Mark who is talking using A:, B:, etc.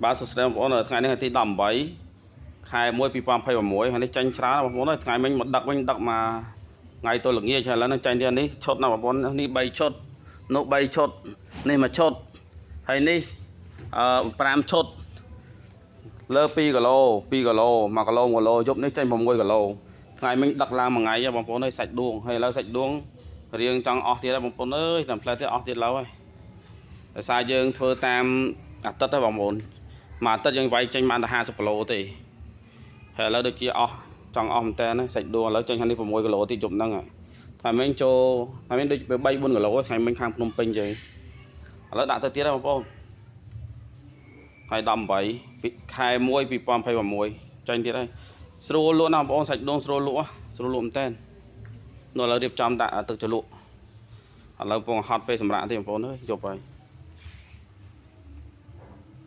A: បាទសួស្តីបងប្អូនថ្ងៃនេះថ្ងៃទី18ខែ1 2026ហើយនេះចាញ់ច្រើនបងប្អូនថ្ងៃមិញមកដឹកវិញដឹកមកថ្ងៃទល់ល្ងាចហើយឥឡូវនឹងចាញ់ទៀតនេះឈុតណាបងប្អូននេះ3ឈុតនោះ3ឈុតនេះ1ឈុតហើយនេះ5ឈុតលើ2គីឡូ1គីឡូ1គីឡូយប់នេះចាញ់6គីឡូថ្ងៃមិញដឹកឡើងមួយថ្ងៃបងប្អូនអើយសាច់ដួងហើយឥឡូវសាច់ដួងរៀងចង់អស់ទៀតហើយបងប្អូនអើយតាមផ្លែទៀតអស់ទៀតឡើយហើយដោយសារយើងធ្វើតាមអាទិត្យទេបងប្អូនមួយអាទិត្យយើងវាយចេញបានតែ50គីឡូទេហើយឥឡូវដូចជាអស់ចង់អស់មែនតើសាច់ដួងឥឡូវចេញខាងនេះ6គីឡូទៀតយប់ហ្នឹងថ្ងៃមិញចូលថ្ងៃមិញដូច3 4គីឡូថ្ងៃមិញខាងភ្នំពេញចឹងឥឡូវដាក់ទៅទៀតហើយបងប្អូនហើយ18ខែ1 2026ចាញ់ទៀតហើយស្រួលលក់ណាបងប្អូនសាច់ដួងស្រួលលក់មែនតើនោះឥឡូវរៀបចំដាក់ទឹកជ្រលក់ឥឡូវពងហត់ពេលសម្រាប់ទេបងប្អូនអើយយប់ហើយ